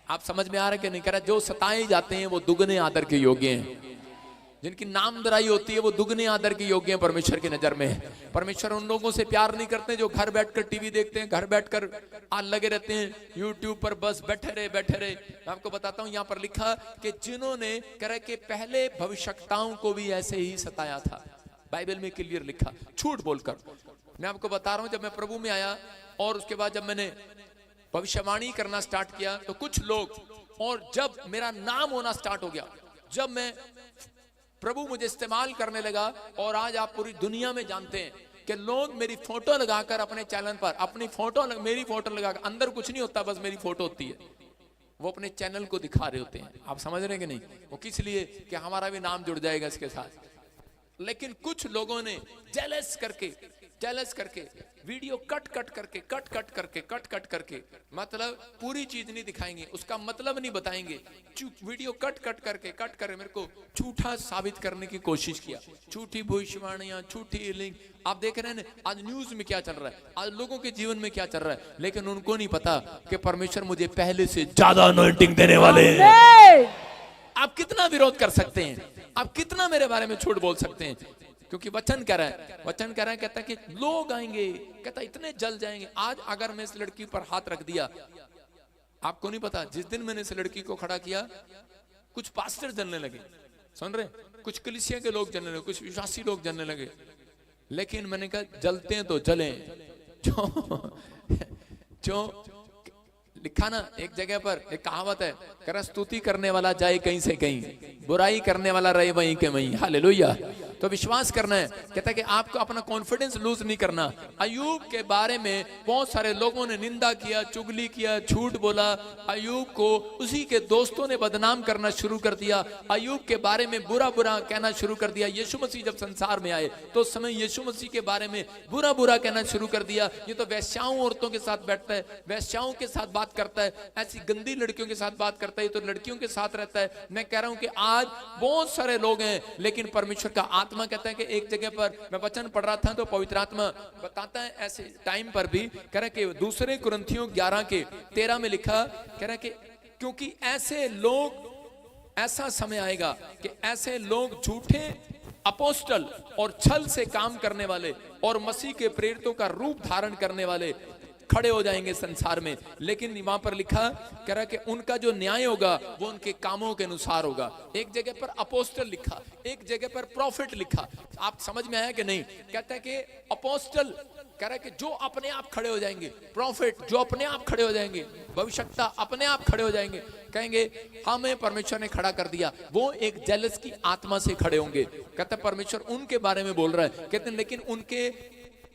आप समझ में आ रहा है कि नहीं? कह रहा जो सताए जाते हैं वो दुगने आदर के योग्य हैं, जिनकी नामधराई होती है वो दुगने आदर के योग्य हैं परमेश्वर की नजर में। परमेश्वर उन लोगों से प्यार नहीं करते जो घर बैठकर टीवी देखते हैं, घर बैठकर लगे रहते हैं यूट्यूब पर, बस बैठे रहे बैठे रहे। मैं आपको बताता हूं, यहाँ पर लिखा कि जिन्होंने कह रहे कि पहले भविष्यवक्ताओं को भी ऐसे ही सताया था, बाइबल में क्लियर लिखा, झूठ बोलकर। मैं आपको बता रहा हूं, जब मैं प्रभु में आया और उसके बाद जब मैंने भविष्यवाणी करना स्टार्ट किया तो कुछ लोग, और जब मेरा नाम होना स्टार्ट हो गया, जब मैं प्रभु मुझे इस्तेमाल करने लगा, और आज आप पूरी दुनिया में जानते हैं कि लोग मेरी फोटो लगाकर अपने चैनल पर अपनी फोटो मेरी फोटो लगाकर, अंदर कुछ नहीं होता, बस मेरी फोटो होती है, वो अपने चैनल को दिखा रहे होते हैं। आप समझ रहे हैं कि नहीं? वो किस लिए? कि हमारा भी नाम जुड़ जाएगा इसके साथ। लेकिन कुछ लोगों ने जेलस करके वीडियो कट कट करके मतलब पूरी चीज नहीं दिखाएंगे, उसका मतलब नहीं बताएंगे, वीडियो कट कर मेरे को झूठा साबित करने की कोशिश किया, झूठी भविष्यवाणियां, झूठी लिंक। आप देख रहे हैं ना आज न्यूज में क्या चल रहा है, आज लोगों के जीवन में क्या चल रहा है, लेकिन उनको नहीं पता कि परमेश्वर मुझे पहले से ज्यादा अनॉइंटिंग देने वाले हैं। आप कितना विरोध कर सकते हैं, आप कितना मेरे बारे में झूठ बोल सकते हैं, क्योंकि वचन कह रहा है, कहता है कि लोग आएंगे, कहता है इतने जल जाएंगे। आज अगर मैं इस लड़की पर हाथ रख दिया, आपको नहीं पता, जिस दिन मैंने इस लड़की को खड़ा किया कुछ पास्टर जलने लगे, सुन रहे, कुछ कलीसिया के लोग जलने लगे, कुछ विश्वासी लोग जलने लगे। लेकिन मैंने कहा जलते हैं तो जलें। जो लिखा ना एक जगह पर, एक कहावत है, कर स्तुति करने वाला जाए कहीं से कहीं, बुराई करने वाला रहे वहीं के वहीं। हालेलुया। तो विश्वास करना है, कहता है कि आपको अपना कॉन्फिडेंस लूज नहीं करना। अय्यूब के बारे में बहुत सारे लोगों ने निंदा किया, चुगली किया, झूठ बोला, अय्यूब को उसी के दोस्तों ने बदनाम करना शुरू कर दिया, अय्यूब के बारे में बुरा कहना शुरू कर दिया। यीशु मसीह जब संसार में आए तो उस समय यीशु मसीह के बारे में बुरा कहना शुरू कर दिया, ये तो वैश्याओं औरतों के साथ बैठता है, वैश्याओं के साथ बात करता है, ऐसी गंदी लड़कियों के साथ बात करता है, तो लड़कियों के साथ रहता है। मैं कह रहा हूं कि आज बहुत सारे लोग हैं, लेकिन परमेश्वर का आत्मा कहता है कि एक जगह पर मैं वचन पढ़ रहा था तो पवित्र आत्मा बताता है ऐसे टाइम पर भी, कह रहा है कि दूसरे कुरिन्थियों 11:13 में लिखा, कह रहा है कि क्योंकि ऐसे लोग, ऐसा समय आएगा कि ऐसे लोग झूठे अपोस्टल और छल से काम करने वाले और मसीह के प्रेरितों का रूप धारण करने वाले खड़े हो जाएंगे संसार में। लेकिन वहां पर लिखा, कह रहा है कि उनका जो न्याय होगा वो उनके कामों के अनुसार होगा। एक जगह पर अपोस्टल लिखा, एक जगह पर प्रॉफिट लिखा। आप समझ में आया कि नहीं? कहता है कि अपोस्टल कह रहा है कि जो अपने आप खड़े हो जाएंगे, प्रॉफिट जो अपने आप खड़े हो जाएंगे, भविष्यवक्ता अपने आप खड़े हो जाएंगे, कहेंगे हमें परमेश्वर ने खड़ा कर दिया, वो एक जेलस की आत्मा से खड़े होंगे। कहता है परमेश्वर उनके बारे में बोल रहा है, कहते हैं लेकिन उनके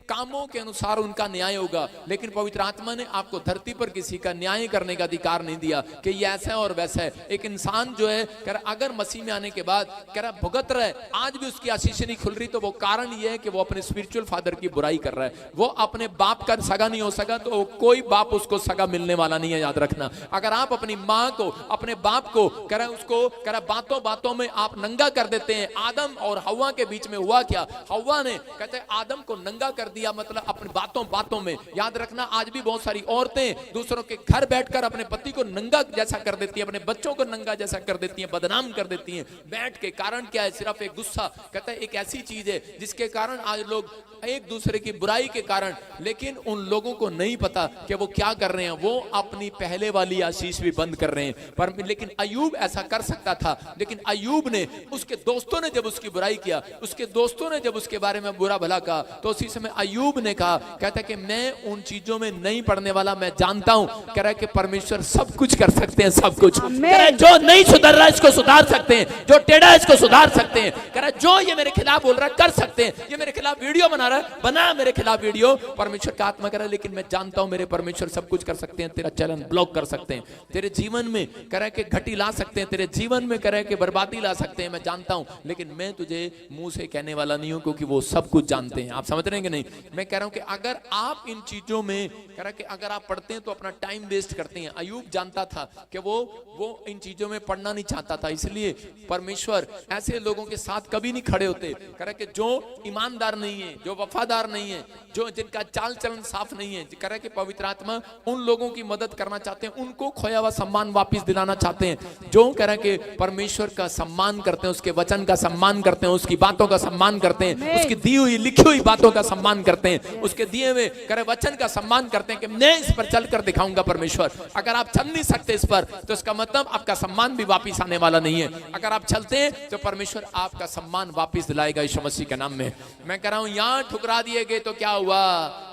कामों के अनुसार उनका न्याय होगा। लेकिन पवित्र आत्मा ने आपको धरती पर किसी का न्याय करने का अधिकार नहीं दिया कि ये ऐसा है और वैसा है। एक इंसान जो है कह रहा अगर मसीह में आने के बाद कह रहा भुगत रहा है, आज भी उसकी आशीष नहीं खुल रही, तो वो कारण ये है कि वो अपने स्पिरिचुअल फादर की बुराई कर रहा है। वो अपने बाप का सगा नहीं हो सका तो कोई बाप उसको सगा मिलने वाला नहीं है, याद रखना। अगर आप अपनी माँ को, अपने बाप को कह रहा उसको कह रहा बातों में आप नंगा कर देते हैं। आदम और हव्वा के बीच में हुआ क्या? हव्वा ने कहते हैं आदम को नंगा कर दिया, मतलब अपनी बातों में। याद रखना आज भी बहुत सारी औरतें दूसरों के घर बैठकर अपने पति को नंगा जैसा कर देती हैं, अपने बच्चों को नंगा जैसा कर देती हैं, बदनाम कर देती हैं बैठ के। कारण क्या है? सिर्फ एक गुस्सा। कहता है एक ऐसी चीज है जिसके कारण आज लोग एक दूसरे की बुराई के कारण, लेकिन उन लोगों को नहीं पता कि वो क्या कर रहे हैं, वो अपनी पहले वाली आशीष भी बंद कर रहे हैं। पर लेकिन अय्यूब ऐसा कर सकता था, लेकिन अय्यूब ने, उसके दोस्तों ने जब उसकी बुराई किया, उसके दोस्तों ने जब उसके बारे में बुरा भला कहा, तो उसी समय अय्यूब ने कहा, कहता है कि मैं उन चीजों में नहीं पड़ने वाला, मैं जानता हूं कह रहा है कि परमेश्वर सब कुछ कर सकते हैं, सब कुछ। कह रहा है जो नहीं सुधर रहा है इसको सुधार सकते हैं, जो टेढ़ा है इसको सुधार सकते हैं। कह रहा है जो ये मेरे खिलाफ बोल रहा है कर सकते हैं, ये मेरे खिलाफ वीडियो बना रहा है, बना मेरे खिलाफ वीडियो। परमेश्वर का आत्मा कह रहा है लेकिन मैं जानता हूं मेरे परमेश्वर सब कुछ कर सकते हैं, तेरा चलन ब्लॉक कर सकते हैं, तेरे जीवन में कह रहा है कि घटी ला सकते हैं, तेरे जीवन में कह रहा है कि बर्बादी ला सकते हैं, मैं जानता हूं। लेकिन मैं तुझे मुंह से कहने वाला नहीं हूं, क्योंकि वो सब कुछ जानते हैं। आप समझ रहे हैं कि नहीं? मैं कह रहा हूं कि अगर आप इन चीजों में कह रहा कि अगर आप पढ़ते हैं तो अपना टाइम वेस्ट करते हैं। अयूब जानता था कि वो इन चीजों में पढ़ना नहीं चाहता था, इसलिए परमेश्वर ऐसे लोगों के साथ कभी नहीं खड़े होते। कह रहा कि जो ईमानदार नहीं है, जो वफादार नहीं है, जो जिनका चाल चलन साफ नहीं है, कह रहा कि पवित्र आत्मा उन लोगों की मदद करना चाहते हैं, उनको खोया हुआ सम्मान वापस दिलाना चाहते हैं। जो कह रहा कि परमेश्वर का सम्मान करते हैं, उसके वचन का सम्मान करते हैं, उसकी बातों का सम्मान करते हैं, उसकी दी हुई लिखी हुई बातों का सम्मान करते हैं, उसके दिए हुए कह रहे वचन का सम्मान करते हैं कि मैं इस पर चलकर दिखाऊंगा परमेश्वर। अगर आप चल नहीं सकते इस पर तो इसका मतलब आपका सम्मान भी वापस आने वाला नहीं है। अगर आप चलते हैं तो परमेश्वर आपका सम्मान वापस दिलाएगा यीशु मसीह के नाम में। मैं कह रहा हूं यहां ठुकरा दिए गए तो क्या हुआ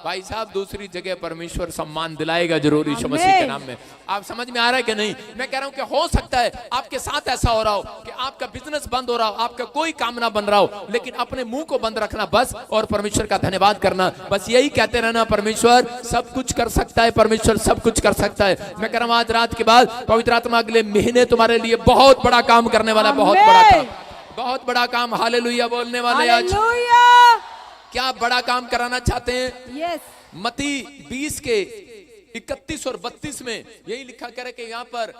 भाई साहब, दूसरी जगह परमेश्वर सम्मान दिलाएगा जरूर यीशु मसीह के नाम में। आप समझ में आ रहा है कि नहीं? मैं कह रहा हूं कि हो सकता है आपके साथ ऐसा हो रहा हो कि आपका बिजनेस बंद हो रहा हो, आपका कोई काम ना बन रहा हो, लेकिन अपने मुंह को बंद रखना बस और परमेश्वर का धन्यवाद करना, बस यही कहते रहना परमेश्वर सब कुछ कर सकता है, परमेश्वर सब कुछ कर सकता है। मैं कह रहा हूं आज रात के बाद पवित्र आत्मा अगले महीने तुम्हारे लिए बहुत बड़ा काम करने वाला है, बहुत बड़ा काम, बहुत बड़ा काम। हालेलुया बोलने वाले आज क्या बड़ा काम कराना चाहते हैं? मत्ती 20 के 31 और 32 में यही लिखा करे कि यहाँ पर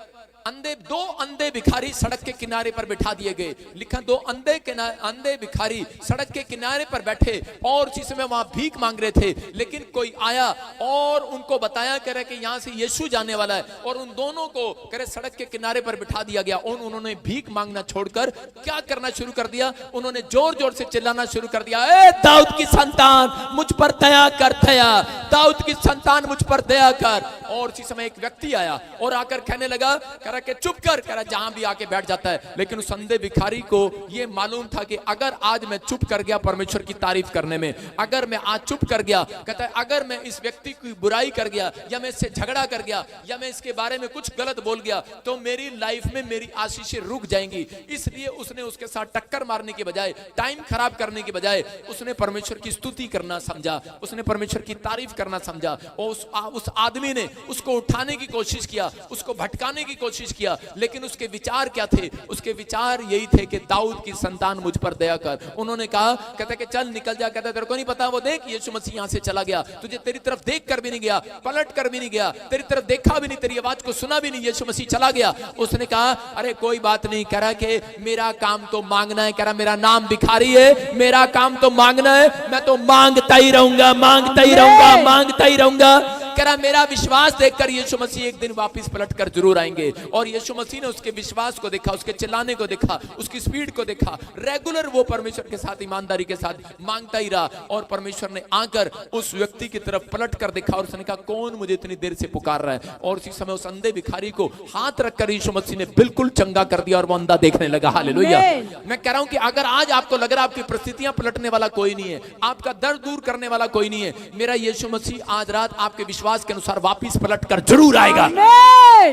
दो अंधे भिखारी सड़क के किनारे पर बिठा दिए गए। लिखा दो अंधे भिखारी सड़क के किनारे पर बैठे और उसी समय वहां भीख मांग रहे थे, लेकिन कोई आया और उनको बताया करे कि यहाँ से यीशु जाने वाला है, और उन दोनों को करे सड़क के किनारे पर बिठा दिया गया। और उन्होंने भीख मांगना छोड़कर क्या करना शुरू कर दिया? उन्होंने जोर जोर से चिल्लाना शुरू कर दिया, ए दाऊद की संतान मुझ पर दया कर, दया, दाऊद की संतान मुझ पर दया कर। और उसी समय एक व्यक्ति आया और आकर कहने लगा के चुप कर, कह रहा जहां भी आके बैठ जाता है। लेकिन उस अंधे भिखारी को यह मालूम था कि अगर आज मैं चुप कर गया परमेश्वर की तारीफ करने में, अगर मैं आज चुप कर गया, कहता है अगर मैं इस व्यक्ति की बुराई कर गया या मैं इससे झगड़ा कर गया या मैं इसके बारे में कुछ गलत बोल गया तो मेरी लाइफ में मेरी आशीषें रुक जाएंगी। इसलिए उसने उसके साथ टक्कर मारने की बजाय, टाइम खराब करने की बजाय उसने परमेश्वर की स्तुति करना समझा, उसने परमेश्वर की तारीफ करना समझा। और उस आदमी ने उसको उठाने की कोशिश किया, उसको भटकाने की कोशिश किया, लेकिन उसके विचार क्या थे? उसके विचार यही थे कि दाऊद की संतान मुझ पर दया कर। उन्होंने कहा, कहता कि चल निकल जा, कहता तेरे को नहीं पता, वो देख यीशु मसीह यहां से चला गया, तुझे तेरी तरफ देख कर भी नहीं गया, पलट कर भी नहीं गया, तेरी तरफ देखा भी नहीं, तेरी आवाज को सुना भी नहीं, यीशु मसीह चला गया। उसने कहा अरे कोई बात नहीं, कह रहा कि मेरा काम तो मांगना है, कह रहा मेरा नाम भिखारी है, मेरा काम तो मांगना है, मैं तो मांगता ही रहूंगा, मांगता ही रहूंगा, मांगता ही रहूंगा। कह रहा मेरा विश्वास देखकर यीशु मसीह एक दिन वापस पलट कर जरूर आएंगे। और यीशु मसीह ने उसके विश्वास को देखा, उसके चिल्लाने को देखा, उसकी स्पीड को देखा। रेगुलर वो परमेश्वर के साथ ईमानदारी के साथ मांगता ही रहा। और परमेश्वर ने आकर उस व्यक्ति की तरफ पलट कर देखा और उसने कहा कौन मुझे इतनी देर से पुकार रहा है? और उसी समय उस अंधे भिखारी को हाथ रखकर यीशु मसीह ने बिल्कुल चंगा कर दिया और वो अंधा देखने लगा। हालेलुया। मैं कह रहा हूं कि अगर आज आपको लग रहा है आपकी परिस्थितियां पलटने वाला कोई नहीं है, आपका दर्द दूर करने वाला कोई नहीं है, मेरा यीशु मसीह आज रात आपके विश्वास के अनुसार वापिस पलट कर जरूर आएगा।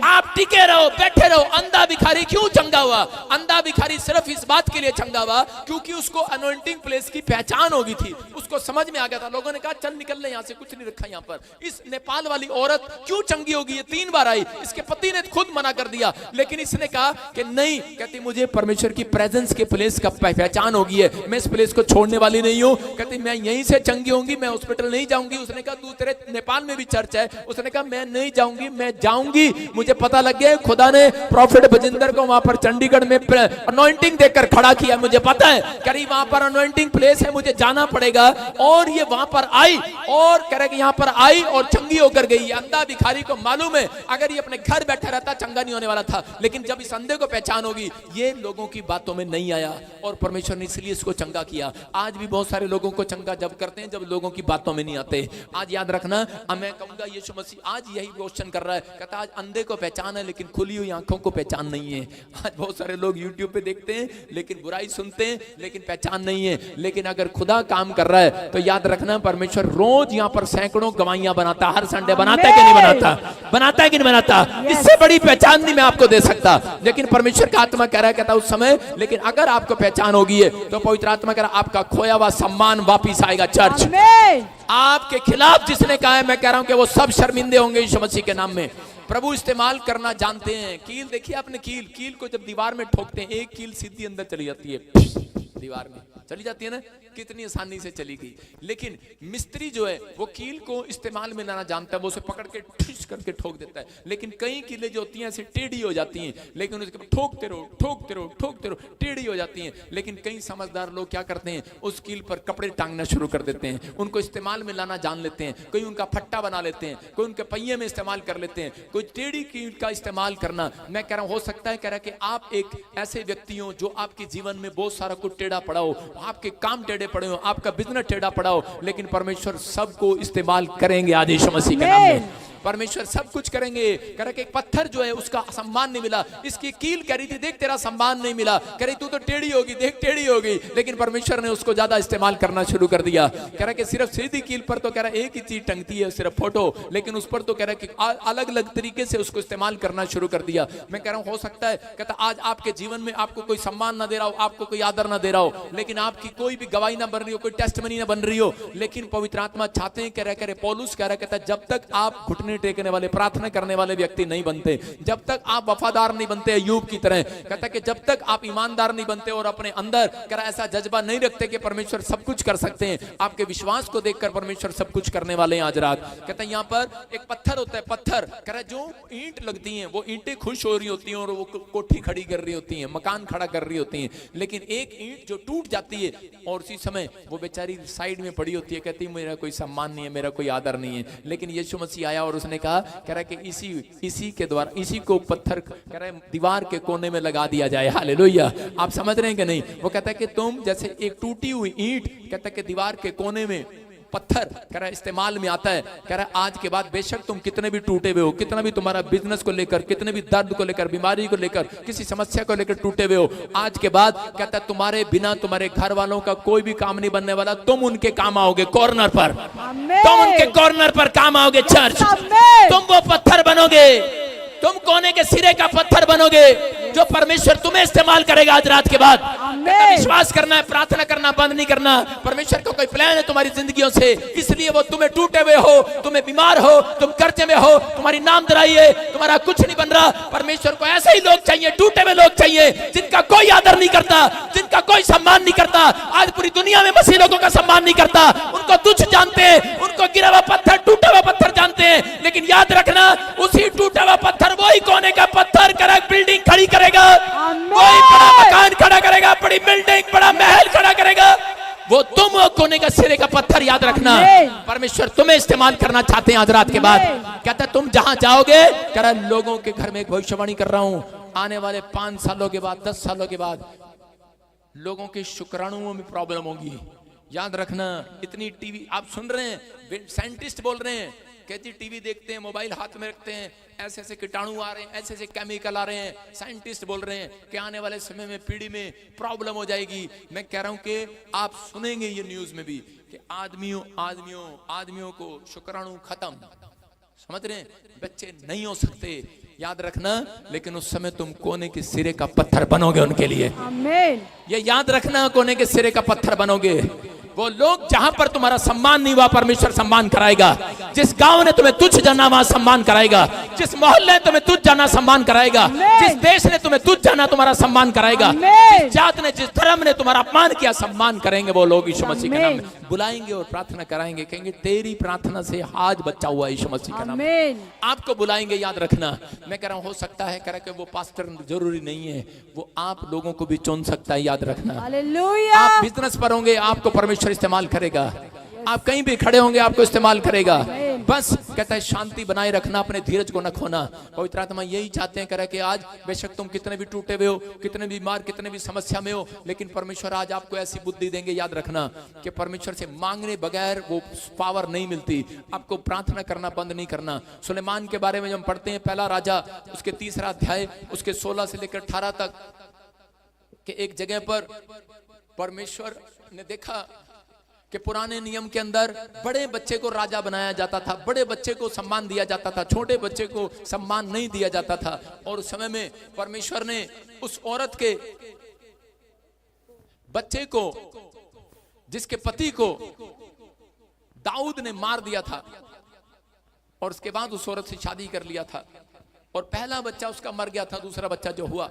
आप टिके रहो, बैठे रहो। अंधा भिखारी क्यों चंगा हुआ? अंधा भिखारी सिर्फ इस बात के लिए चंगा हुआ क्योंकि उसको अनॉइंटिंग प्लेस की पहचान हो गई थी, उसको समझ में आ गया था। लोगों ने कहा चल निकल ले यहाँ से, कुछ नहीं रखा यहाँ पर। इस नेपाल वाली औरत क्यों चंगी होगी? ये 3 बार आई, इसके पति ने खुद मना कर दिया, लेकिन इसने कहा कि नहीं, कहती मुझे परमेश्वर की प्रेजेंस के प्लेस का पहचान होगी है, मैं इस प्लेस को छोड़ने वाली नहीं हूँ। कहती मैं यहीं से चंगी होंगी, मैं हॉस्पिटल नहीं जाऊंगी। उसने कहा तू तेरे नेपाल में भी चर्च है? उसने कहा मैं नहीं जाऊंगी, मैं जाऊंगी। मुझे पता लग गया खुदा ने प्रॉफिट बजिंदर को वहां पर चंडीगढ़ में अनॉइंटिंग देकर खड़ा किया, मुझे पता है करीब वहां पर अनॉइंटिंग प्लेस है, मुझे जाना पड़ेगा। और ये वहां पर आई और कह रहे कि यहाँ पर आई और चंगी होकर गई। अंधा भिखारी को मालूम है अगर ये अपने घर बैठा रहता चंगा नहीं होने वाला था, लेकिन जब इस अंधे को पहचान होगी, ये लोगों की बातों में नहीं आया और परमेश्वर ने इसलिए इसको चंगा किया। आज भी बहुत सारे लोगों को चंगा जब करते हैं जब लोगों की बातों में नहीं आते। आज याद रखना, मैं कहूंगा यीशु मसीह आज यही क्वेश्चन कर रहा है, कहता आज अंधे को पहचान है लेकिन खुली हुई आंखों को पहचान नहीं है। आज बहुत सारे लोग यूट्यूब पे देखते हैं लेकिन बुराई सुनते हैं लेकिन पहचान नहीं है। लेकिन अगर खुदा काम कर रहा है तो याद रखना परमेश्वर रोज यहाँ पर सैकड़ों गवाहियां बनाता, हर संडे बनाता है कि नहीं बनाता? बनाता है कि नहीं बनाता? इससे बड़ी पहचान नहीं मैं आपको दे सकता, लेकिन परमेश्वर का आत्मा कह रहा है, कहता उस समय लेकिन अगर आपको पहचान होगी है तो पवित्र आत्मा कह रहा है आपका खोया हुआ सम्मान वापिस आएगा। चर्च आपके खिलाफ जिसने कहा है, मैं कह रहा हूं कि वो सब शर्मिंदे होंगे यीशु मसीह के नाम में। प्रभु इस्तेमाल करना जानते हैं। कील देखिए आपने, कील को जब दीवार में ठोकते हैं, एक कील सीधी अंदर चली जाती है, दीवार में चली जाती है ना। कितनी आसानी से चली गई। लेकिन मिस्त्री जो है वो कील को इस्तेमाल में लाना जानता है, वो उसे पकड़ के ठिस करके ठोक देता है। लेकिन कई कीलें जो होती हैं ऐसे टेढ़ी हो जाती हैं, लेकिन उसके ठोकते रहो ठोकते रहो ठोकते रहो, टेढ़ी हो जाती हैं। लेकिन कई समझदार लोग क्या करते हैं, उस कील पर कपड़े टांगना शुरू कर देते हैं, उनको इस्तेमाल में लाना जान लेते हैं। कोई उनका फट्टा बना लेते हैं, कोई उनके पहिए में इस्तेमाल कर लेते हैं, कोई टेढ़ी कील का इस्तेमाल करना। मैं कह रहा हूं हो सकता है कह रहा कि आप एक ऐसे व्यक्ति हो जो आपके जीवन में बहुत सारा कुछ टेढ़ा पड़ा हो, आपके काम टेढ़े पड़े हो, आपका बिजनेस टेढ़ा पड़ा हो, लेकिन परमेश्वर सबको इस्तेमाल करेंगे आज यीशु मसीह के नाम में। परमेश्वर सब कुछ करेंगे। कह रहा कि एक पत्थर जो है उसका सम्मान नहीं मिला, इसकी कील कह रही थी देख तेरा सम्मान नहीं मिला, कह रही तू तो टेढ़ी होगी, देख टेढ़ी होगी, लेकिन परमेश्वर ने उसको ज्यादा इस्तेमाल करना शुरू कर दिया। कह रहा कि सिर्फ सीधी कील पर तो कह रहा एक ही चीज टंगती है, सिर्फ फोटो, लेकिन उस पर तो कह रहा कि अलग अलग तरीके से उसको इस्तेमाल करना शुरू कर दिया। मैं कह रहा हूं हो सकता है कहता आज आपके जीवन में आपको कोई सम्मान ना दे रहा हो, आपको कोई आदर ना दे रहा हो, लेकिन आपकी कोई भी गवाही ना बन रही हो, कोई टेस्टमनी ना बन रही हो, लेकिन पवित्र आत्मा चाहते हैं, कह रहे पौलुस कह रहा कहता जब तक आप घुटने टेकने वाले प्रार्थना करने वाले व्यक्ति नहीं बनते, जब तक आप वफादार नहीं बनते अय्यूब की तरह, कहता कि जब तक आप ईमानदार नहीं बनते और अपने अंदर कह ऐसा जज्बा नहीं रखते कि परमेश्वर सब कुछ कर सकते हैं, आपके विश्वास को देखकर परमेश्वर सब कुछ करने वाले हैं आज रात। कहता है यहाँ पर एक पत्थर होता है, पत्थर कह रहा जो ईंट लगती हैं वो ईंटें खुश हो रही होती हैं और वो कोठी खड़ी कर रही होती हैं, मकान खड़ा कर रही होती हैं, लेकिन एक ईंट जो टूट जाती है और उसी समय वो बेचारी साइड में पड़ी होती है, कहती है मेरा कोई सम्मान नहीं है, मेरा कोई आदर नहीं है। लेकिन यीशु मसीह आया और उसने कहा कह रहा कि इसी के द्वारा इसी को पत्थर कह रहे दीवार के कोने में लगा दिया जाए। हालेलुया। आप समझ रहे हैं कि नहीं? वो कहता है कि तुम जैसे एक टूटी हुई ईंट कहता है कि दीवार के कोने में पत्थर कह रहा इस्तेमाल में आता है, कह रहा आज के बाद बेशक तुम कितने भी टूटे हुए हो, कितना भी तुम्हारा बिजनेस को लेकर, कितने भी दर्द को लेकर, बीमारी को लेकर, किसी समस्या को लेकर टूटे हुए हो, आज के बाद कहता है तुम्हारे बिना तुम्हारे घर वालों का कोई भी काम नहीं बनने वाला, तुम उनके काम आओगे कॉर्नर पर, तुम उनके कॉर्नर पर काम आओगे चर्च, तुम वो पत्थर बनोगे, तुम कोने के सिरे का पत्थर बनोगे जो परमेश्वर तुम्हें इस्तेमाल करेगा आज रात के बाद। विश्वास करना है, प्रार्थना करना बंद नहीं करना। परमेश्वर का कोई प्लान है तुम्हारी जिंदगियों से, इसलिए वो तुम्हें टूटे हुए हो, तुम्हें बीमार हो, तुम कर्जे में हो, तुम्हारी नामधराई है, तुम्हारा कुछ नहीं बन रहा। परमेश्वर को ऐसे ही लोग चाहिए, टूटे हुए लोग चाहिए जिनका कोई आदर नहीं करता, जिनका कोई सम्मान नहीं करता। आज पूरी दुनिया में मसीह लोगों का सम्मान नहीं करता, उनको तुच्छ जानते हैं, उनको गिरा हुआ पत्थर, टूटा हुआ पत्थर जानते हैं। लेकिन याद रखना उसी टूटा हुआ पत्थर वही कोने का पत्थर करा बिल्डिंग खड़ी करेगा, वही बड़ा मकान खड़ा करेगा, बड़ी बिल्डिंग, बड़ा महल खड़ा करेगा। वो तुम कोने का सिरे का पत्थर, याद रखना परमेश्वर तुम्हें इस्तेमाल करना चाहते हैं आज रात के बाद। कहता तुम जहां जाओगे, कह रहा लोगों के घर में एक भविष्यवाणी कर रहा हूं, आने वाले 5 सालों के बाद, 10 सालों के बाद लोगों के शुक्राणुओं में प्रॉब्लम होगी। याद रखना इतनी टीवी आप सुन रहे हैं, साइंटिस्ट बोल रहे हैं, कहती टीवी देखते हैं, मोबाइल हाथ में रखते हैं, ऐसे ऐसे कीटाणु आ रहे हैं, ऐसे ऐसे केमिकल आ रहे हैं, साइंटिस्ट बोल रहे हैं कि आने वाले समय में पीढ़ी में प्रॉब्लम हो जाएगी। मैं कह रहा हूं कि आप सुनेंगे ये न्यूज में भी कि आदमियों को शुक्राणु खत्म, समझ रहे हैं, बच्चे नहीं हो सकते। याद रखना, लेकिन उस समय तुम कोने के सिरे का पत्थर बनोगे उनके लिए। आमीन। ये याद रखना, कोने के सिरे का पत्थर बनोगे। वो लोग जहां पर तुम्हारा सम्मान नहीं हुआ, परमेश्वर सम्मान कराएगा। जिस गांव ने तुम्हें तुच्छ जाना वहां सम्मान कराएगा, जिस मोहल्ले ने तुम्हें तुच्छ जाना सम्मान कराएगा, जिस देश ने तुम्हें तुच्छ जाना तुम्हारा सम्मान कराएगा, जिस जात ने, जिस धर्म ने तुम्हारा अपमान किया, सम्मान करेंगे वो लोग यीशु मसीह के नाम में। बुलाएंगे और प्रार्थना कराएंगे, कहेंगे तेरी प्रार्थना से आज बच्चा हुआ यीशु मसीह के नाम में। आपको बुलाएंगे, याद रखना। मैं कह रहा हूं हो सकता है कह रहा कि वो पास्टर जरूरी नहीं है, वो आप लोगों को भी चुन सकता है, याद रखना। आप बिजनेस पर होंगे, आपको परमेश्वर इस्तेमाल करेगा। आप कहीं भी खड़े होंगे, आपको इस्तेमाल करेगा। बस कहता है शांति बनाए रखना, अपने धीरज को न खोना। पवित्र आत्मा यही चाहते हैं कह रहे कि आज बेशक तुम कितने भी टूटे हुए हो, कितने भी बीमार, कितने भी समस्या में हो, लेकिन परमेश्वर आज आपको ऐसी बुद्धि देंगे। याद रखना कि परमेश्वर से मांगने बगैर वो पावर नहीं मिलती। आपको प्रार्थना करना बंद नहीं करना। सुलेमान के बारे में जब हम पढ़ते हैं, पहला राजा उसके 3रा अध्याय उसके 16 से लेकर 18 तक कि एक जगह पर परमेश्वर ने देखा कि पुराने नियम के अंदर बड़े बच्चे को राजा बनाया जाता था, बड़े बच्चे को सम्मान दिया जाता था, छोटे बच्चे को सम्मान नहीं दिया जाता था। और उस समय में परमेश्वर ने उस औरत के बच्चे को, जिसके पति को दाऊद ने मार दिया था, और उसके बाद उस औरत से शादी कर लिया था, और पहला बच्चा उसका मर गया था, दूसरा बच्चा जो हुआ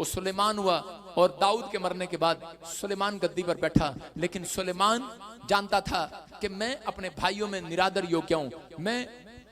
वो सुलेमान हुआ और दाऊद के मरने के बाद सुलेमान गद्दी पर बैठा। लेकिन सुलेमान जानता था कि मैं अपने भाइयों में निरादर योग्य हूं। मैं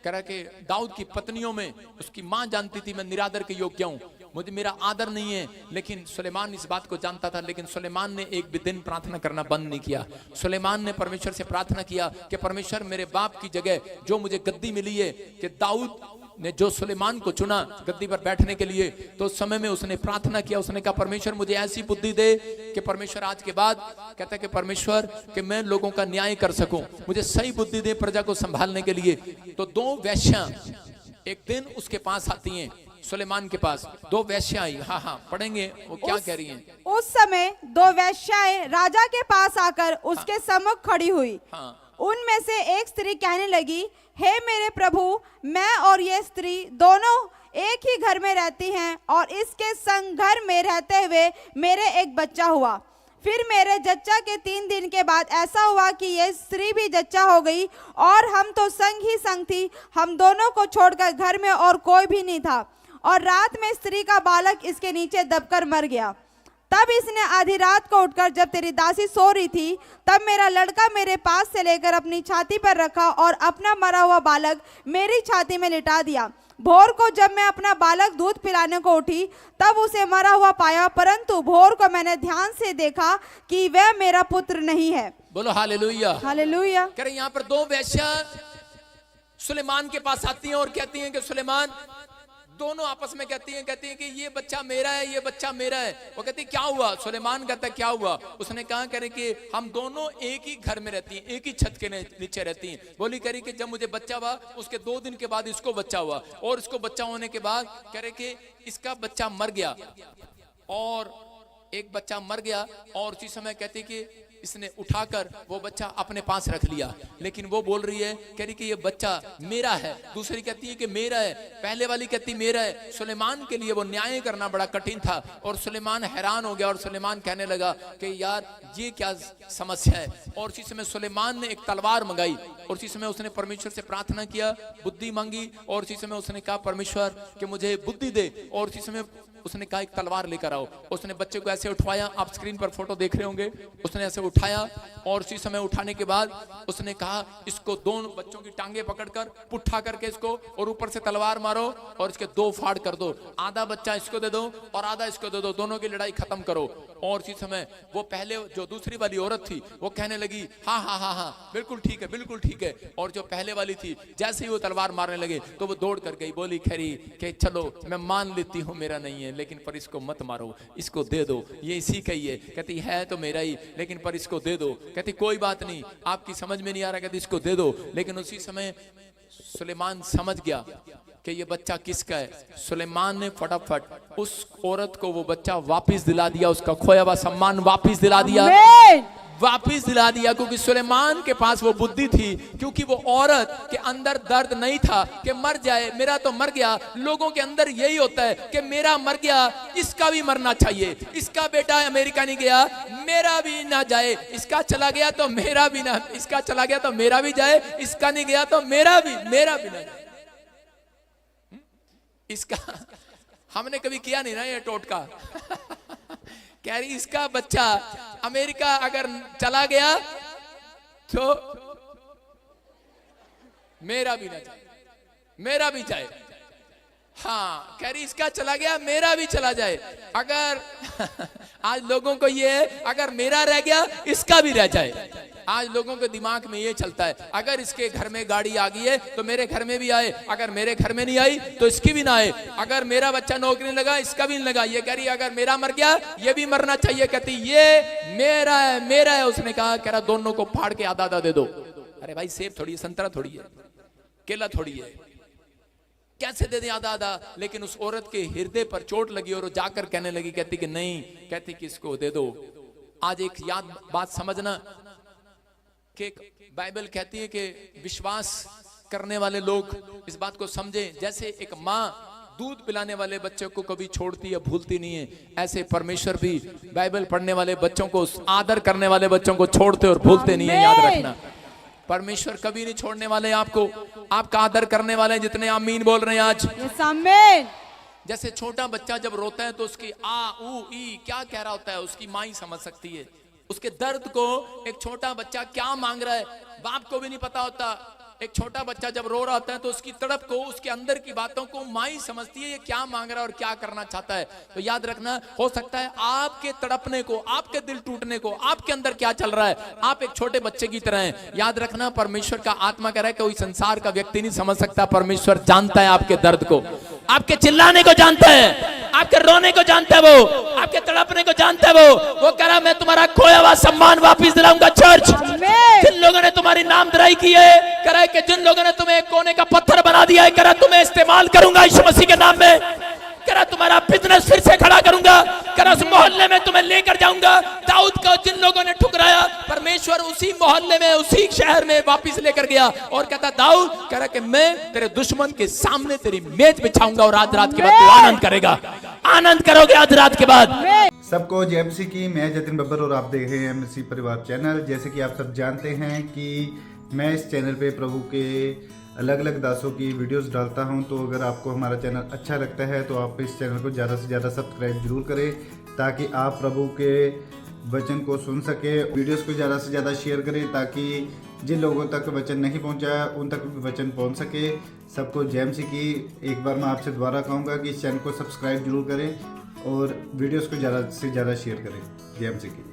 कह रहा कि दाऊद की पत्नियों में उसकी मां जानती थी मैं निरादर के योग्य हूं, मुझे मेरा आदर नहीं है। लेकिन सुलेमान इस बात को जानता था। लेकिन सुलेमान ने एक भी दिन प्रार्थना करना बंद नहीं किया। सुलेमान ने परमेश्वर से प्रार्थना किया कि परमेश्वर मेरे बाप की जगह जो मुझे गद्दी मिली है, कि दाऊद ने जो सुलेमान को चुना गद्दी पर बैठने के लिए, तो उस समय में उसने प्रार्थना किया। उसने कहा परमेश्वर मुझे ऐसी बुद्धि दे कि परमेश्वर आज के बाद कहता है कि परमेश्वर कि मैं लोगों का न्याय कर सकूं, मुझे सही बुद्धि दे प्रजा को संभालने के लिए। तो दो वेश्या एक दिन उसके पास आती हैं, सुलेमान के पास दो वेश्या आई। हाँ पढ़ेंगे वो क्या कह रही हैं। उस समय दो वेश्याएं राजा के पास आकर उसके सम्मुख खड़ी हुई। उनमें से एक स्त्री कहने लगी, हे मेरे प्रभु, मैं और ये स्त्री दोनों एक ही घर में रहती हैं और इसके संग घर में रहते हुए मेरे एक बच्चा हुआ। फिर मेरे जच्चा के 3 दिन के बाद ऐसा हुआ कि ये स्त्री भी जच्चा हो गई और हम तो संग ही संग थी, हम दोनों को छोड़कर घर में और कोई भी नहीं था। और रात में स्त्री का बालक इसके नीचे दबकर मर गया। तब इसने आधी रात को उठकर जब तेरी दासी सो रही थी, तब मेरा लड़का मेरे पास से लेकर अपनी छाती पर रखा और अपना मरा हुआ बालक मेरी छाती में लिटा दिया। भोर को जब मैं अपना बालक दूध पिलाने को उठी, तब उसे मरा हुआ पाया, परंतु भोर को मैंने ध्यान से देखा कि वह मेरा पुत्र नहीं है। बोलो हालेलुया। हालेलुया। कह रहे यहाँ पर दो वेश्या सुलेमान के पास आती हैं और कहती हैं कि सुलेमान, दोनों आपस में कहती हैं कि ये बच्चा मेरा है, ये बच्चा मेरा है। वो कहती क्या हुआ? सुलेमान कहता है क्या हुआ? उसने कहा करे कि हम दोनों एक ही घर में रहती हैं, एक ही छत के नीचे रहती हैं। बोली करी कि जब मुझे बच्चा हुआ उसके 2 दिन के बाद इसको बच्चा हुआ, और इसको बच्चा होने के बाद कह रहे कि इसका बच्चा मर गया, और एक बच्चा मर गया, और उसी समय कहती कि इसने उठाकर वो बच्चा अपने पास रख लिया। लेकिन वो बोल रही है, कह रही कि ये बच्चा मेरा है। दूसरी कहती है कि मेरा है, पहले वाली कहती मेरा है। सुलेमान के लिए वो न्याय करना बड़ा कठिन था, और सुलेमान हैरान हो गया, और सुलेमान कहने लगा कि यार ये क्या समस्या है। और उसी समय सुलेमान ने एक तलवार मंगाई, और उसी समय उसने परमेश्वर से प्रार्थना किया, बुद्धि मांगी, और उसी समय उसने कहा परमेश्वर कि मुझे बुद्धि दे। और उसी समय उसने कहा एक तलवार लेकर आओ। उसने बच्चे को ऐसे उठाया, आप स्क्रीन पर फोटो देख रहे होंगे, उसने ऐसे उठाया, और उसी समय उठाने के बाद उसने कहा इसको दोनों बच्चों की टांगे पकड़कर पुट्ठा करके इसको, और ऊपर से तलवार मारो और इसके 2 फाड़ कर दो, आधा बच्चा इसको दे दो और आधा इसको दे दो, दोनों की लड़ाई खत्म करो। और उसी समय वो पहले जो दूसरी वाली औरत थी वो कहने लगी हाँ बिल्कुल ठीक है, बिल्कुल ठीक है। और जो पहले वाली थी जैसे ही वो तलवार मारने लगे तो वो दौड़ कर गई, बोली खैरी कि चलो मैं मान लेती हूँ मेरा नहीं है, लेकिन पर इसको मत मारो, इसको दे दो, ये इसी का ही है। कहती है तो मेरा ही, लेकिन पर इसको दे दो। कहती कोई बात नहीं, आपकी समझ में नहीं आ रहा, कहती इसको दे दो। लेकिन उसी समय सुलेमान समझ गया कि ये बच्चा किसका है। सुलेमान ने फटाफट उस औरत को वो बच्चा वापस दिला दिया, उसका खोया हुआ सम्मान वापस दिला दिया, वापस दिला दिया, क्योंकि सुलेमान के पास वो बुद्धि थी, क्योंकि वो औरत के अंदर दर्द नहीं था कि मर जाए, मेरा तो मर गया। लोगों के अंदर यही होता है कि मेरा मर गया, इसका भी मरना चाहिए, इसका बेटा अमेरिका नहीं गया, मेरा भी ना जाए, इसका चला गया तो मेरा भी ना, इसका चला गया तो मेरा भी जाए, इसका नहीं गया तो मेरा भी ना जाए। इसका हमने कभी किया नहीं ना ये टोटका। कह रही इसका बच्चा अमेरिका अगर चला गया तो मेरा भी ना जाए, मेरा भी जाए। हाँ, कह रही इसका चला गया मेरा भी चला जाए। अगर आज लोगों को ये है अगर मेरा रह गया इसका भी रह जाए। आज लोगों के दिमाग में ये चलता है, अगर इसके घर में गाड़ी आ गई है तो मेरे घर में भी आए, अगर मेरे घर में नहीं आई तो इसकी भी ना आए, अगर मेरा बच्चा नौकरी लगा इसका भी नहीं लगा। ये कह रही अगर मेरा मर गया ये भी मरना चाहिए, कहती ये मेरा है, मेरा है। उसने कहा कह रहा दोनों को फाड़ के आधा आधा दे दो। अरे भाई सेब थोड़ी है, संतरा थोड़ी है, केला थोड़ी है, कैसे दे दे आधा आधा। लेकिन उस औरत के हृदय पर चोट लगी और वो जाकर कहने लगी, कहती कि नहीं, कहती कि इसको दे दो। आज एक याद बात समझना कि बाइबल कहती है कि विश्वास करने वाले लोग इस बात को समझे, जैसे एक माँ दूध पिलाने वाले बच्चों को कभी छोड़ती या भूलती नहीं है, ऐसे परमेश्वर भी बाइबल पढ़ने वाले बच्चों को, आदर करने वाले बच्चों को छोड़ते और भूलते नहीं है। याद रखना, परमेश्वर कभी नहीं छोड़ने वाले आपको, आपका आदर करने वाले जितने आमीन बोल रहे हैं आज। जैसे छोटा बच्चा जब रोता है तो उसकी आ ऊ ई क्या कह रहा होता है उसकी माँ ही समझ सकती है। उसके दर्द को एक छोटा बच्चा क्या मांग रहा है बाप को भी नहीं पता होता। एक छोटा बच्चा जब रो रहा होता है तो उसकी तड़प को, उसके अंदर की बातों को माँ ही समझती है ये क्या मांग रहा है और क्या करना चाहता है। तो याद रखना, हो सकता है आपके तड़पने को, आपके दिल टूटने को, आपके अंदर क्या चल रहा है, आप एक छोटे बच्चे की तरह हैं। याद रखना, परमेश्वर का आत्मा कह रहा है कोई संसार का व्यक्ति नहीं समझ सकता, परमेश्वर जानता है आपके दर्द को, आपके चिल्लाने को जानता है, आपके रोने को जानता है, वो आपके तड़पने को जानता है। वो कह रहा मैं तुम्हारा खोया हुआ सम्मान वापस दिलाऊंगा। चर्च, जिन लोगों ने तुम्हारी नामधराई की है, कह रहा है कि जिन लोगों ने तुम्हें कोने का पत्थर बना दिया है, कह रहा तुम्हें इस्तेमाल करूंगा यीशु मसीह के नाम में, कह रहा तुम्हारा बिजनेस फिर से खड़ा करूंगा, कह रहा उस मोहल्ले में तुम्हें लेकर जाऊंगा। दाऊद को जिन लोगों ने ठुकराया, परमेश्वर उसी मोहल्ले में, उसी शहर में वापस लेकर गया और कहता दाऊद, कह रहा कि मैं तेरे दुश्मन के सामने तेरी मेज बिछाऊंगा और आज रात के बाद तू आनंद करेगा, आनंद करोगे आज रात के बाद। सबको जय मसीह की। मैं जतिन बब्बर और आप देख रहे हैं मसीह परिवार चैनल। जैसे कि आप सब जानते हैं कि मैं इस चैनल पे प्रभु के अलग अलग दासों की वीडियोस डालता हूं, तो अगर आपको हमारा चैनल अच्छा लगता है तो आप इस चैनल को ज़्यादा से ज़्यादा सब्सक्राइब जरूर करें, ताकि आप प्रभु के वचन को सुन सके। वीडियोस को ज़्यादा से ज़्यादा शेयर करें ताकि जिन लोगों तक वचन नहीं पहुंचा उन तक भी वचन पहुंच सके। सबको जय मसीह की। एक बार मैं आपसे दोबारा कहूँगा कि इस चैनल को सब्सक्राइब जरूर करें और वीडियोस को ज़्यादा से ज़्यादा शेयर करें। जय मसीह की।